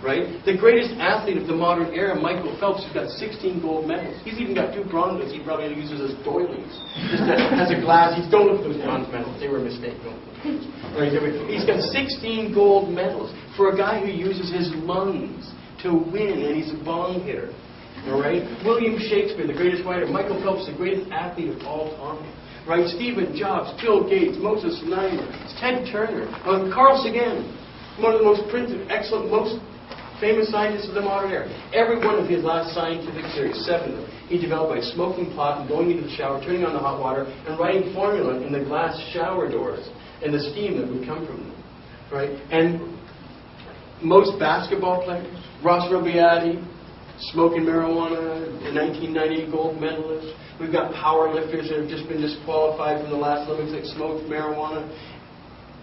right? The greatest athlete of the modern era, Michael Phelps, who's got 16 gold medals. He's even got 2 bronze medals he probably uses as doilies. Just as a glass. Don't look at those bronze medals. They were a mistake. Right? He's got 16 gold medals for a guy who uses his lungs to win, and he's a bong hitter. All right? William Shakespeare, the greatest writer. Michael Phelps, the greatest athlete of all time. Right? Stephen Jobs, Bill Gates, Moses Naimer, Ted Turner, Carl Sagan, one of the most printed, excellent, most famous scientists of the modern era. Every one of his last scientific theories, 7 of them, he developed by smoking pot and going into the shower, turning on the hot water, and writing formula in the glass shower doors and the steam that would come from them. Right? And most basketball players, Ross Robiati, smoking marijuana, the 1998 gold medalist. We've got power lifters that have just been disqualified from the last Olympics that smoked marijuana.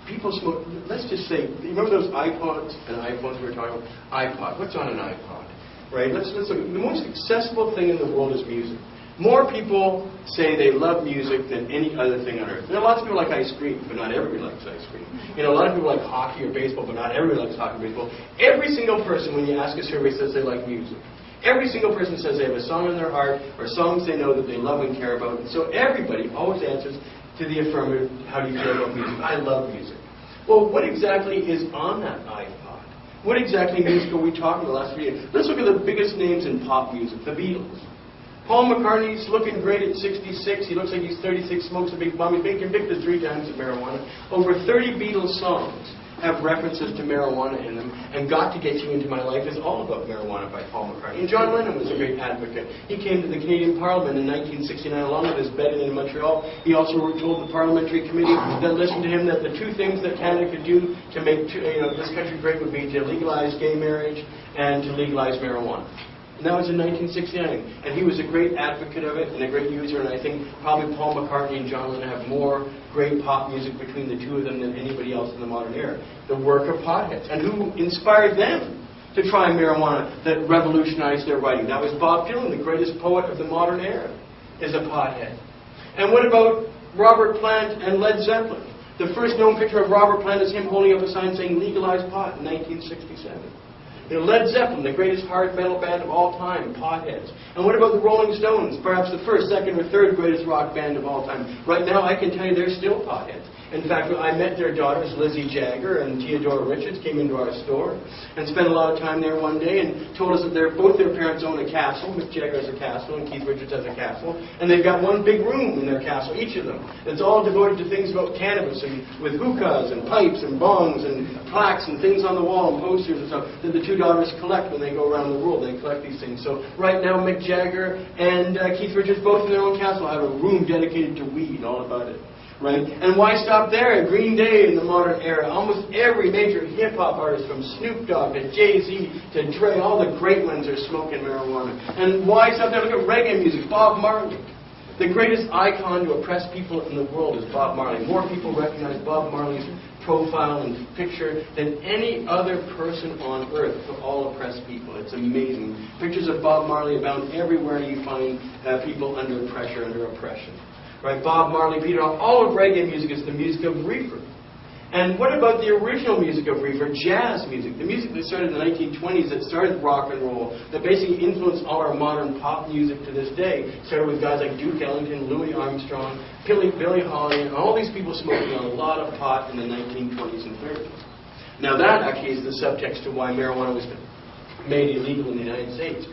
People smoke, let's just say, you remember those iPods and iPhones we were talking about? iPod. What's on an iPod? Right? Let's look. The most accessible thing in the world is music. More people say they love music than any other thing on earth. There are lots of people like ice cream, but not everybody likes ice cream. You know, a lot of people like hockey or baseball, but not everybody likes hockey or baseball. Every single person, when you ask a survey, says they like music. Every single person says they have a song in their heart or songs they know that they love and care about. And so everybody always answers to the affirmative, how do you feel about music? I love music. Well, what exactly is on that iPod? What exactly music are we talking about the last 3 years? Let's look at the biggest names in pop music, the Beatles. Paul McCartney's looking great at 66. He looks like he's 36, smokes a big bum. He's been convicted 3 times of marijuana. Over 30 Beatles songs have references to marijuana in them, and Got to Get You Into My Life is all about marijuana by Paul McCartney. And John Lennon was a great advocate. He came to the Canadian Parliament in 1969 along with his bed in Montreal. He also told the parliamentary committee that listened to him that the 2 things that Canada could do to make this country great would be to legalize gay marriage and to legalize marijuana. And that was in 1969. And he was a great advocate of it and a great user. And I think probably Paul McCartney and John Lennon have more great pop music between the 2 of them than anybody else in the modern era. The work of potheads. And who inspired them to try marijuana that revolutionized their writing? That was Bob Dylan, the greatest poet of the modern era, is a pothead. And what about Robert Plant and Led Zeppelin? The first known picture of Robert Plant is him holding up a sign saying legalize pot in 1967. Led Zeppelin, the greatest hard metal band of all time, potheads. And what about the Rolling Stones, perhaps the first, second, or third greatest rock band of all time? Right now, I can tell you they're still potheads. In fact, I met their daughters, Lizzie Jagger and Theodora Richards, came into our store and spent a lot of time there one day and told us that both their parents own a castle. Miss Jagger has a castle and Keith Richards has a castle. And they've got one big room in their castle, each of them. It's all devoted to things about cannabis and with hookahs and pipes and bongs and plaques and things on the wall and posters and stuff that the 2 daughters collect when they go around the world. They collect these things. So right now, Mick Jagger and Keith Richards, both in their own castle, have a room dedicated to weed, all about it. Right? And why stop there? Green Day in the modern era. Almost every major hip-hop artist, from Snoop Dogg to Jay-Z to Dre, all the great ones are smoking marijuana. And why stop there? Look at reggae music. Bob Marley. The greatest icon to oppress people in the world is Bob Marley. More people recognize Bob Marley's profile and picture than any other person on earth for all oppressed people. It's amazing. Pictures of Bob Marley abound everywhere you find people under pressure, under oppression. Right? Bob Marley, Peter, all of reggae music is the music of reefer. And what about the original music of reefer, jazz music? The music that started in the 1920s, that started rock and roll, that basically influenced all our modern pop music to this day. Started with guys like Duke Ellington, Louis Armstrong, Billie Holiday, and all these people smoking a lot of pot in the 1920s and 30s. Now that actually is the subtext to why marijuana was made illegal in the United States.